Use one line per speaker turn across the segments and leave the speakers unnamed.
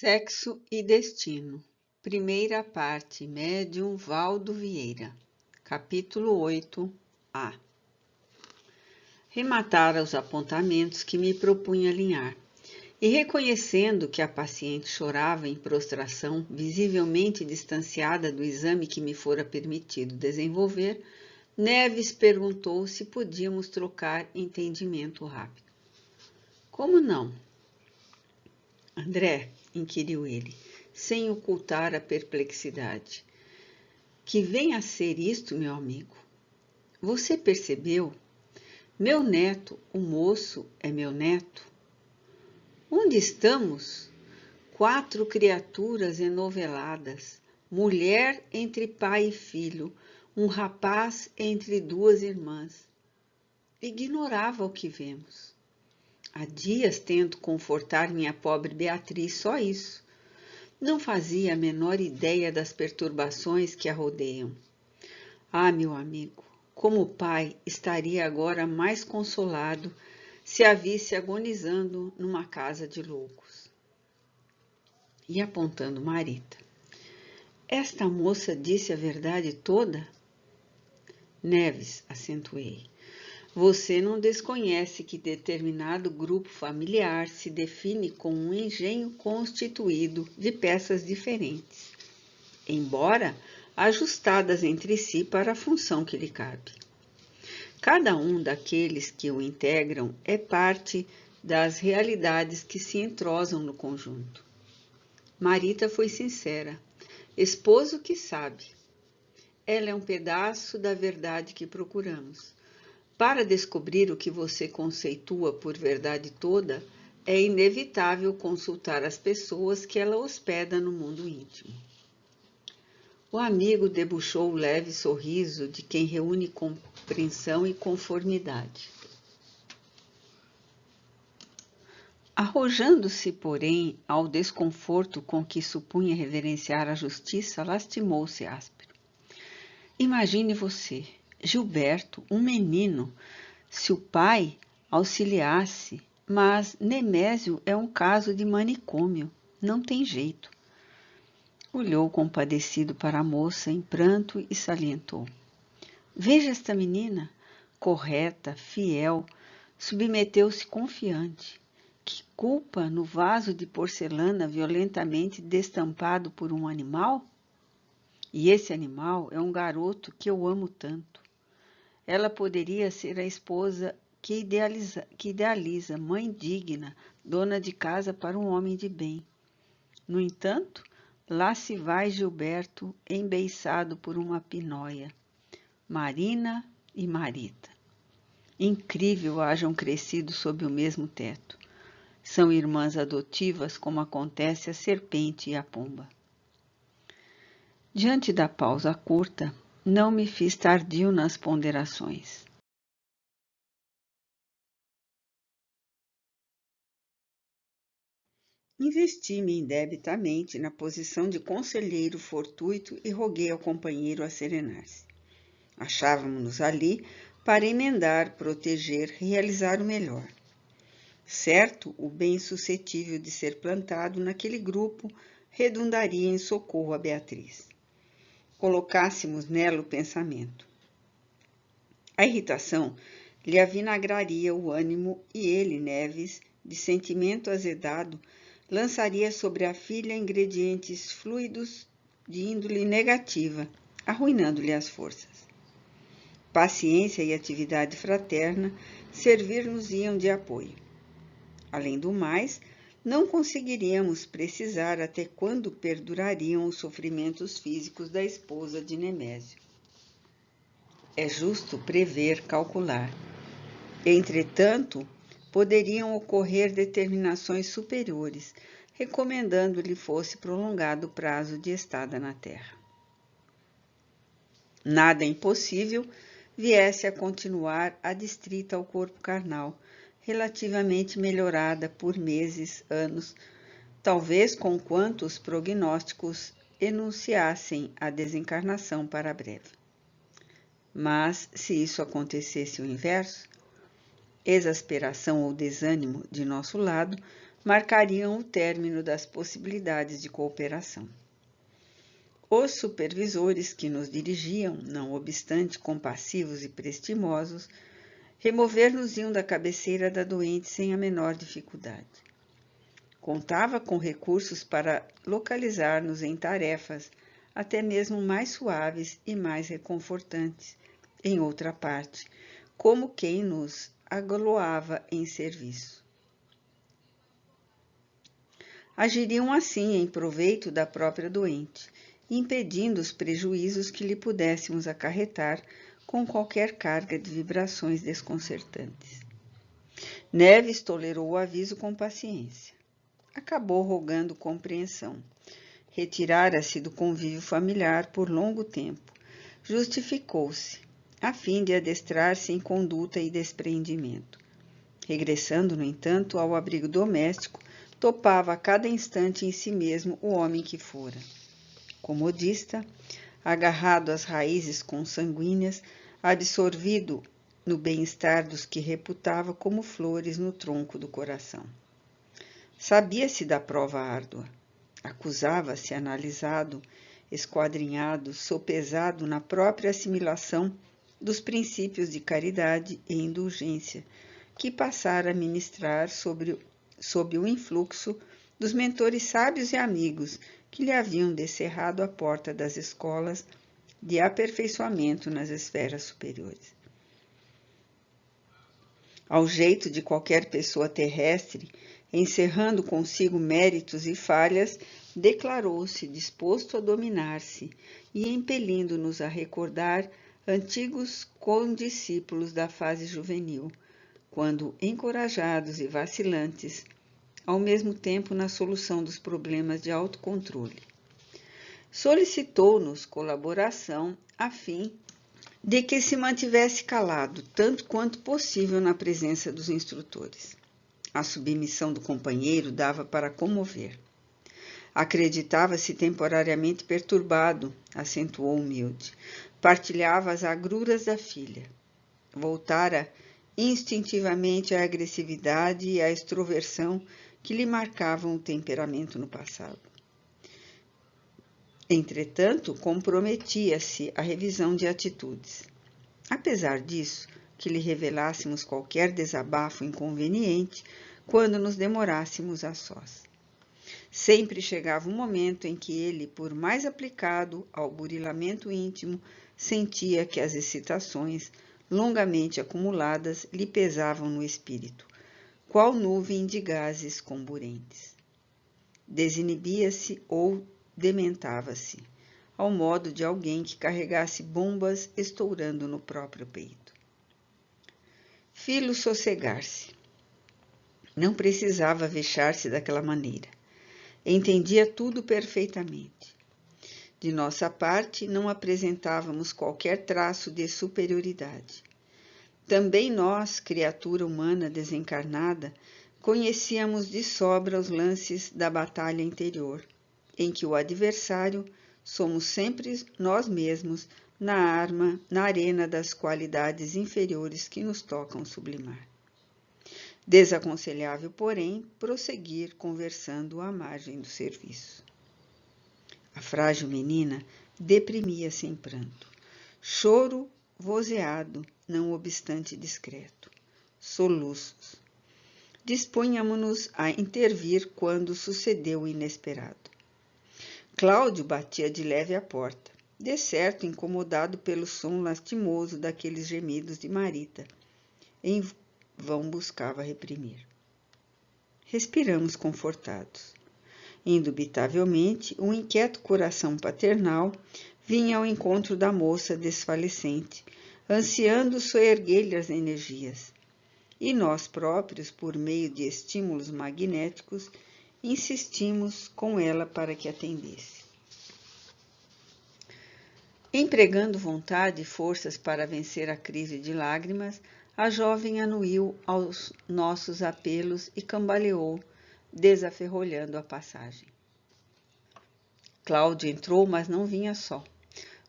Sexo e Destino. Primeira parte. Médium Valdo Vieira. Capítulo 8A. Rematara os apontamentos que me propunha alinhar, e reconhecendo que a paciente chorava em prostração, visivelmente distanciada do exame que me fora permitido desenvolver, Neves perguntou se podíamos trocar entendimento rápido. Como não? André, inquiriu ele, sem ocultar a perplexidade. Que vem a ser isto, meu amigo? Você percebeu? Meu neto, o moço, é meu neto. Onde estamos? 4 criaturas enoveladas, mulher entre pai e filho, um rapaz entre 2 irmãs. Ignorava o que vemos. Há dias tento confortar minha pobre Beatriz, só isso. Não fazia a menor ideia das perturbações que a rodeiam. Ah, meu amigo, como pai estaria agora mais consolado se a visse agonizando numa casa de loucos. E apontando Marita. Esta moça disse a verdade toda? Neves, acentuei. Você não desconhece que determinado grupo familiar se define como um engenho constituído de peças diferentes, embora ajustadas entre si para a função que lhe cabe. Cada um daqueles que o integram é parte das realidades que se entrosam no conjunto. Marita foi sincera. Esposo que sabe. Ela é um pedaço da verdade que procuramos. Para descobrir o que você conceitua por verdade toda, é inevitável consultar as pessoas que ela hospeda no mundo íntimo. O amigo debuxou o leve sorriso de quem reúne compreensão e conformidade. Arrojando-se, porém, ao desconforto com que supunha reverenciar a justiça, lastimou-se áspero. Imagine você, Gilberto, um menino, se o pai auxiliasse, mas Nemésio é um caso de manicômio, não tem jeito. Olhou compadecido para a moça em pranto e salientou. Veja esta menina, correta, fiel, submeteu-se confiante. Que culpa no vaso de porcelana violentamente destampado por um animal? E esse animal é um garoto que eu amo tanto. Ela poderia ser a esposa que idealiza, mãe digna, dona de casa para um homem de bem. No entanto, lá se vai Gilberto, embeiçado por uma pinóia. Marina e Marita. Incrível hajam crescido sob o mesmo teto. São irmãs adotivas, como acontece a serpente e a pomba. Diante da pausa curta, não me fiz tardio nas ponderações. Investi-me indebitamente na posição de conselheiro fortuito e roguei ao companheiro a serenar-se. Achávamos-nos ali para emendar, proteger, realizar o melhor. Certo, o bem suscetível de ser plantado naquele grupo redundaria em socorro a Beatriz. Colocássemos nela o pensamento. A irritação lhe avinagraria o ânimo e ele, Neves, de sentimento azedado, lançaria sobre a filha ingredientes fluidos de índole negativa, arruinando-lhe as forças. Paciência e atividade fraterna servir-nos-iam de apoio. Além do mais, não conseguiríamos precisar até quando perdurariam os sofrimentos físicos da esposa de Nemésio. É justo prever, calcular. Entretanto, poderiam ocorrer determinações superiores, recomendando-lhe fosse prolongado o prazo de estada na terra. Nada impossível viesse a continuar adstrita ao corpo carnal, relativamente melhorada por meses, anos, talvez conquanto os prognósticos enunciassem a desencarnação para breve. Mas, se isso acontecesse o inverso, exasperação ou desânimo de nosso lado, marcariam o término das possibilidades de cooperação. Os supervisores que nos dirigiam, não obstante compassivos e prestimosos, remover-nos-iam da cabeceira da doente sem a menor dificuldade. Contava com recursos para localizar-nos em tarefas até mesmo mais suaves e mais reconfortantes, em outra parte, como quem nos agloava em serviço. Agiriam assim em proveito da própria doente, impedindo os prejuízos que lhe pudéssemos acarretar com qualquer carga de vibrações desconcertantes. Neves tolerou o aviso com paciência. Acabou rogando compreensão. Retirara-se do convívio familiar por longo tempo. Justificou-se, a fim de adestrar-se em conduta e desprendimento. Regressando, no entanto, ao abrigo doméstico, topava a cada instante em si mesmo o homem que fora. Comodista, agarrado às raízes consanguíneas, absorvido no bem-estar dos que reputava como flores no tronco do coração. Sabia-se da prova árdua. Acusava-se analisado, esquadrinhado, sopesado na própria assimilação dos princípios de caridade e indulgência que passara a ministrar sob o influxo dos mentores sábios e amigos que lhe haviam descerrado a porta das escolas de aperfeiçoamento nas esferas superiores. Ao jeito de qualquer pessoa terrestre, encerrando consigo méritos e falhas, declarou-se disposto a dominar-se e impelindo-nos a recordar antigos condiscípulos da fase juvenil, quando encorajados e vacilantes, ao mesmo tempo na solução dos problemas de autocontrole. Solicitou-nos colaboração a fim de que se mantivesse calado, tanto quanto possível na presença dos instrutores. A submissão do companheiro dava para comover. Acreditava-se temporariamente perturbado, acentuou humilde. Partilhava as agruras da filha. Voltara instintivamente à agressividade e à extroversão que lhe marcavam o temperamento no passado. Entretanto, comprometia-se a revisão de atitudes. Apesar disso, que lhe revelássemos qualquer desabafo inconveniente quando nos demorássemos a sós. Sempre chegava um momento em que ele, por mais aplicado ao burilamento íntimo, sentia que as excitações, longamente acumuladas, lhe pesavam no espírito, qual nuvem de gases comburentes. Desinibia-se ou dementava-se, ao modo de alguém que carregasse bombas estourando no próprio peito. Filo sossegar-se. Não precisava vexar-se daquela maneira. Entendia tudo perfeitamente. De nossa parte, não apresentávamos qualquer traço de superioridade. Também nós, criatura humana desencarnada, conhecíamos de sobra os lances da batalha interior, em que o adversário somos sempre nós mesmos na arena das qualidades inferiores que nos tocam sublimar. Desaconselhável, porém, prosseguir conversando à margem do serviço. A frágil menina deprimia-se em pranto. Choro vozeado, não obstante discreto. Soluços. Dispunhamos-nos a intervir quando sucedeu o inesperado. Cláudio batia de leve à porta, de certo incomodado pelo som lastimoso daqueles gemidos de Marita. Em vão buscava reprimir. Respiramos confortados. Indubitavelmente, um inquieto coração paternal vinha ao encontro da moça desfalecente, ansiando soerguer-lhe as energias. E nós próprios, por meio de estímulos magnéticos, insistimos com ela para que atendesse. Empregando vontade e forças para vencer a crise de lágrimas, a jovem anuiu aos nossos apelos e cambaleou, desaferrolhando a passagem. Cláudio entrou, mas não vinha só.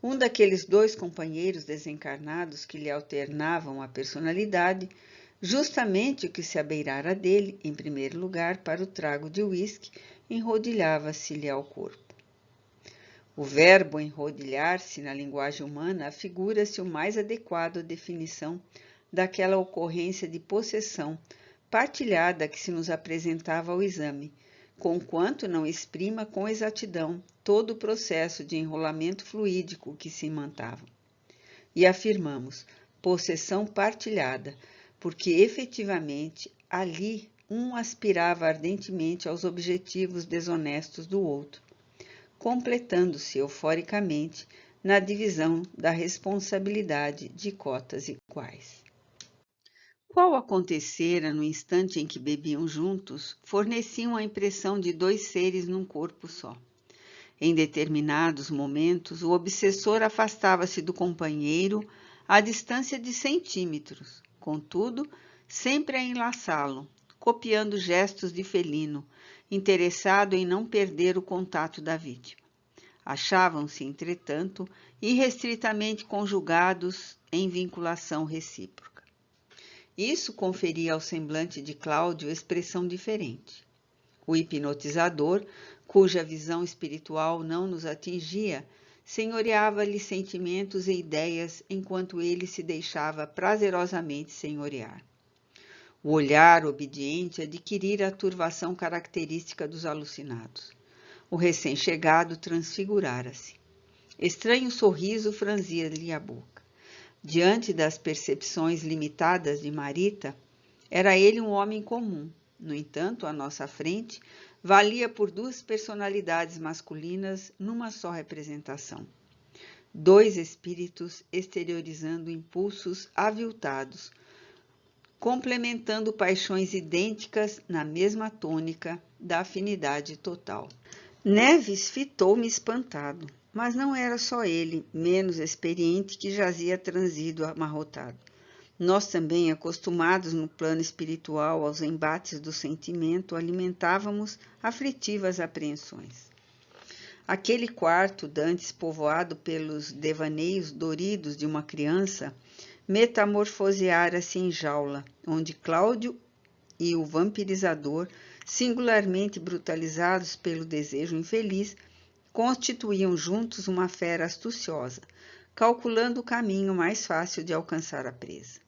Um daqueles dois companheiros desencarnados que lhe alternavam a personalidade Justamente o que se abeirara dele, em primeiro lugar, para o trago de uísque, enrodilhava-se-lhe ao corpo. O verbo enrodilhar-se na linguagem humana afigura-se o mais adequado à definição daquela ocorrência de possessão partilhada que se nos apresentava ao exame, conquanto não exprima com exatidão todo o processo de enrolamento fluídico que se imantava. E afirmamos, possessão partilhada, porque efetivamente ali um aspirava ardentemente aos objetivos desonestos do outro, completando-se euforicamente na divisão da responsabilidade de cotas iguais. Qual acontecera no instante em que bebiam juntos, forneciam a impressão de dois seres num corpo só. Em determinados momentos, o obsessor afastava-se do companheiro à distância de centímetros, contudo, sempre a enlaçá-lo, copiando gestos de felino, interessado em não perder o contato da vítima. Achavam-se, entretanto, irrestritamente conjugados em vinculação recíproca. Isso conferia ao semblante de Cláudio expressão diferente. O hipnotizador, cuja visão espiritual não nos atingia, senhoreava-lhe sentimentos e ideias enquanto ele se deixava prazerosamente senhorear. O olhar obediente adquirira a turvação característica dos alucinados. O recém-chegado transfigurara-se. Estranho sorriso franzia-lhe a boca. Diante das percepções limitadas de Marita, era ele um homem comum. No entanto, à nossa frente, valia por duas personalidades masculinas numa só representação. Dois espíritos exteriorizando impulsos aviltados, complementando paixões idênticas na mesma tônica da afinidade total. Neves fitou-me espantado, mas não era só ele, menos experiente, que jazia transido amarrotado. Nós também, acostumados no plano espiritual aos embates do sentimento, alimentávamos aflitivas apreensões. Aquele quarto, dantes povoado pelos devaneios doridos de uma criança, metamorfoseara-se em jaula, onde Cláudio e o vampirizador, singularmente brutalizados pelo desejo infeliz, constituíam juntos uma fera astuciosa, calculando o caminho mais fácil de alcançar a presa.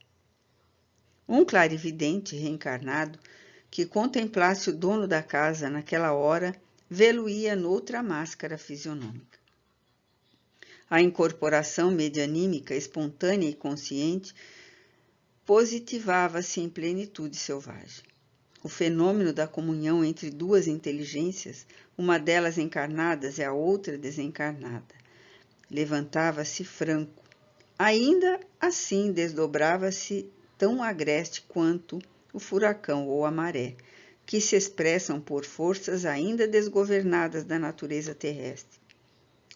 Um clarividente reencarnado, que contemplasse o dono da casa naquela hora, vê-lo-ia noutra máscara fisionômica. A incorporação medianímica, espontânea e consciente, positivava-se em plenitude selvagem. O fenômeno da comunhão entre duas inteligências, uma delas encarnada e a outra desencarnada, levantava-se franco. Ainda assim desdobrava-se tão agreste quanto o furacão ou a maré, que se expressam por forças ainda desgovernadas da natureza terrestre.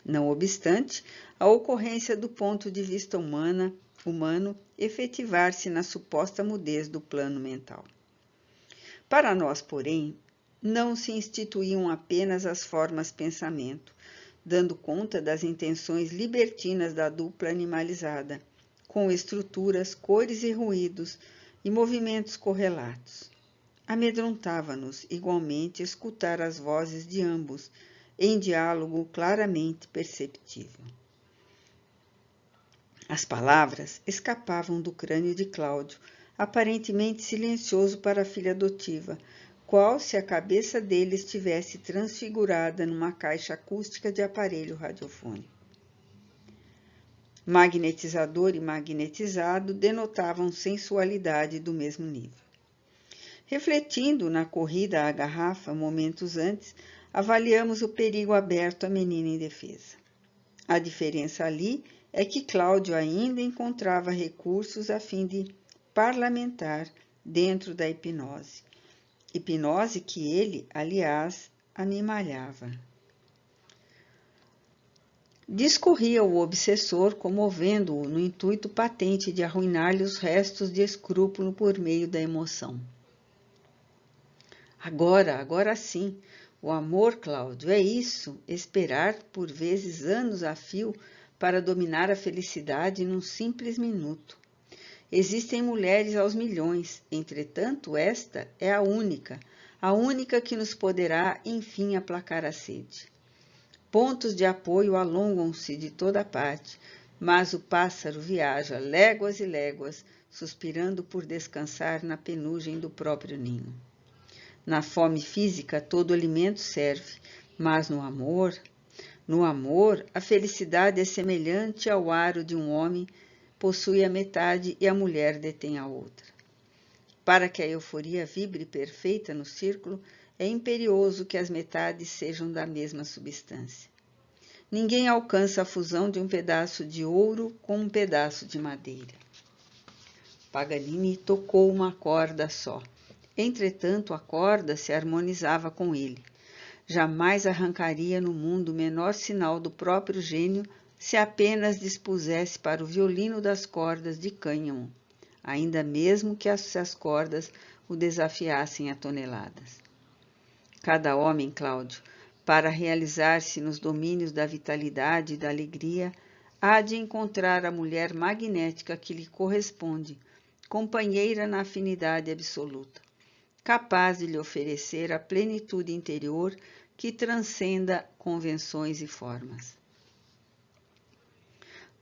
Não obstante, a ocorrência do ponto de vista humano efetivar-se na suposta mudez do plano mental. Para nós, porém, não se instituíam apenas as formas pensamento, dando conta das intenções libertinas da dupla animalizada, com estruturas, cores e ruídos e movimentos correlatos. Amedrontava-nos igualmente escutar as vozes de ambos, em diálogo claramente perceptível. As palavras escapavam do crânio de Cláudio, aparentemente silencioso para a filha adotiva, qual se a cabeça dele estivesse transfigurada numa caixa acústica de aparelho radiofônico. Magnetizador e magnetizado denotavam sensualidade do mesmo nível. Refletindo na corrida à garrafa momentos antes, avaliamos o perigo aberto à menina indefesa. A diferença ali é que Cláudio ainda encontrava recursos a fim de parlamentar dentro da hipnose. Hipnose que ele, aliás, animalhava. Discorria o obsessor, comovendo-o no intuito patente de arruinar-lhe os restos de escrúpulo por meio da emoção. Agora sim, o amor, Cláudio, é isso, esperar por vezes anos a fio para dominar a felicidade num simples minuto. Existem mulheres aos milhões, entretanto, esta é a única que nos poderá, enfim, aplacar a sede. Pontos de apoio alongam-se de toda parte, mas o pássaro viaja léguas e léguas, suspirando por descansar na penugem do próprio ninho. Na fome física, todo alimento serve, mas no amor, a felicidade é semelhante ao aro de um homem, possui a metade e a mulher detém a outra. Para que a euforia vibre perfeita no círculo, é imperioso que as metades sejam da mesma substância. Ninguém alcança a fusão de um pedaço de ouro com um pedaço de madeira. Paganini tocou uma corda só. Entretanto, a corda se harmonizava com ele. Jamais arrancaria no mundo o menor sinal do próprio gênio se apenas dispusesse para o violino das cordas de cânhamo, ainda mesmo que as cordas o desafiassem a toneladas. Cada homem, Cláudio, para realizar-se nos domínios da vitalidade e da alegria, há de encontrar a mulher magnética que lhe corresponde, companheira na afinidade absoluta, capaz de lhe oferecer a plenitude interior que transcenda convenções e formas.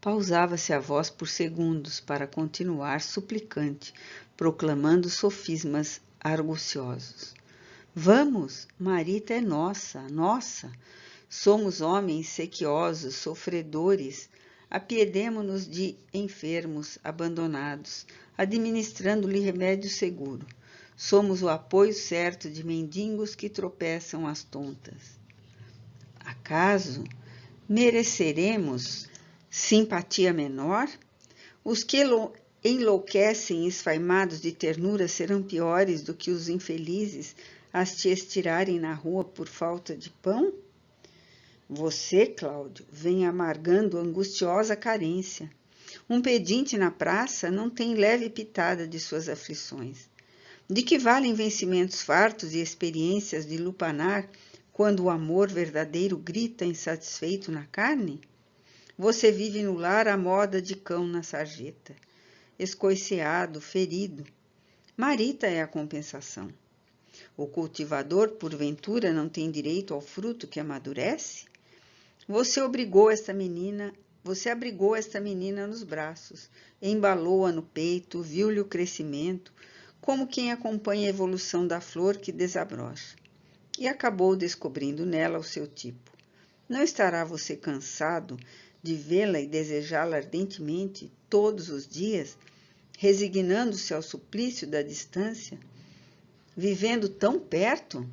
Pausava-se a voz por segundos para continuar suplicante, proclamando sofismas arguciosos. Vamos, Marita é nossa, nossa. Somos homens sequiosos, sofredores. Apiedemo-nos de enfermos, abandonados, administrando-lhe remédio seguro. Somos o apoio certo de mendigos que tropeçam às tontas. Acaso mereceremos simpatia menor? Os que enlouquecem esfaimados de ternura serão piores do que os infelizes a te estirarem na rua por falta de pão? Você, Cláudio, vem amargando angustiosa carência. Um pedinte na praça não tem leve pitada de suas aflições. De que valem vencimentos fartos e experiências de lupanar quando o amor verdadeiro grita insatisfeito na carne? Você vive no lar à moda de cão na sarjeta, escoiceado, ferido. Marita é a compensação. O cultivador, porventura, não tem direito ao fruto que amadurece? Você abrigou esta menina nos braços, embalou-a no peito, viu-lhe o crescimento, como quem acompanha a evolução da flor que desabrocha, e acabou descobrindo nela o seu tipo. Não estará você cansado de vê-la e desejá-la ardentemente todos os dias, resignando-se ao suplício da distância, vivendo tão perto?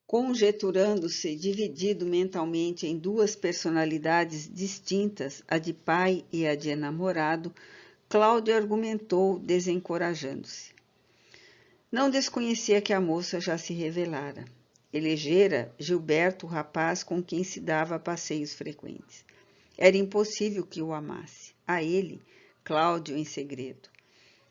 Conjeturando-se dividido mentalmente em duas personalidades distintas, a de pai e a de namorado, Cláudio argumentou, desencorajando-se. Não desconhecia que a moça já se revelara. Elegera Gilberto o rapaz com quem se dava passeios frequentes. Era impossível que o amasse. A ele, Cláudio, em segredo.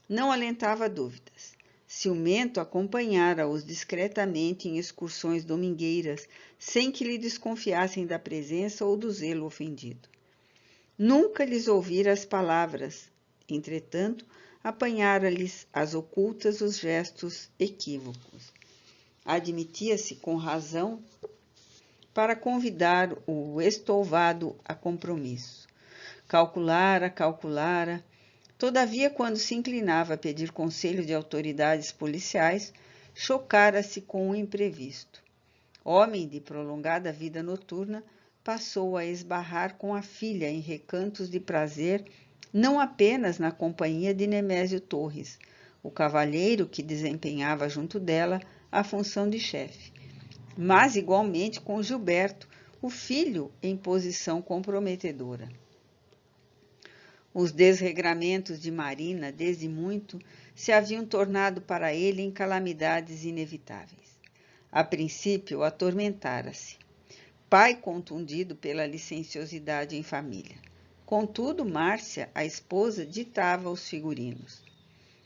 Não alentava dúvidas. Ciumento acompanhara-os discretamente em excursões domingueiras, sem que lhe desconfiassem da presença ou do zelo ofendido. Nunca lhes ouvira as palavras, entretanto, apanhara-lhes às ocultas os gestos equívocos. Admitia-se com razão para convidar o estouvado a compromisso. Calculara, todavia, quando se inclinava a pedir conselho de autoridades policiais, chocara-se com o imprevisto. Homem de prolongada vida noturna, passou a esbarrar com a filha em recantos de prazer, não apenas na companhia de Nemésio Torres, o cavalheiro que desempenhava junto dela a função de chefe, mas igualmente com Gilberto, o filho em posição comprometedora. Os desregramentos de Marina, desde muito, se haviam tornado para ele em calamidades inevitáveis. A princípio, atormentara-se. Pai contundido pela licenciosidade em família. Contudo, Márcia, a esposa, ditava os figurinos.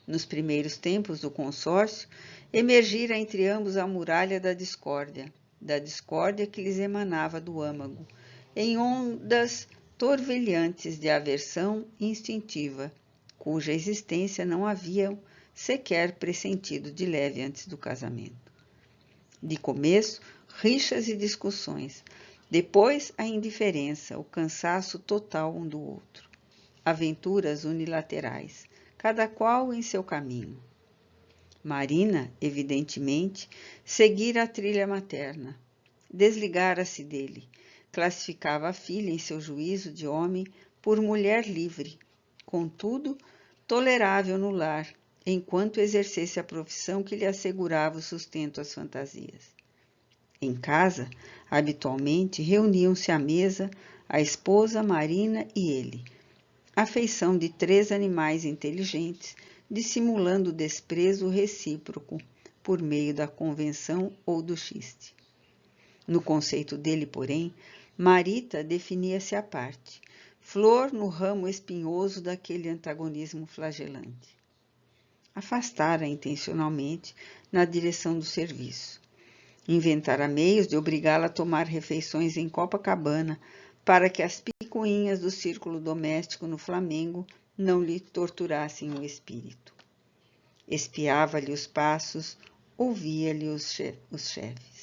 Nos primeiros tempos do consórcio, emergira entre ambos a muralha da discórdia que lhes emanava do âmago, em ondas torvelhantes de aversão instintiva, cuja existência não haviam sequer pressentido de leve antes do casamento. De começo, rixas e discussões, depois a indiferença, o cansaço total um do outro. Aventuras unilaterais, cada qual em seu caminho. Marina, evidentemente, seguira a trilha materna. Desligara-se dele, classificava a filha em seu juízo de homem por mulher livre, contudo, tolerável no lar, enquanto exercesse a profissão que lhe assegurava o sustento às fantasias. Em casa, habitualmente, reuniam-se à mesa a esposa, Marina e ele, a feição de 3 animais inteligentes, dissimulando o desprezo recíproco por meio da convenção ou do xiste. No conceito dele, porém, Marita definia-se à parte, flor no ramo espinhoso daquele antagonismo flagelante. Afastara intencionalmente na direção do serviço. Inventara meios de obrigá-la a tomar refeições em Copacabana para que as picuinhas do círculo doméstico no Flamengo não lhe torturassem o espírito. Espiava-lhe os passos, ouvia-lhe os chefes.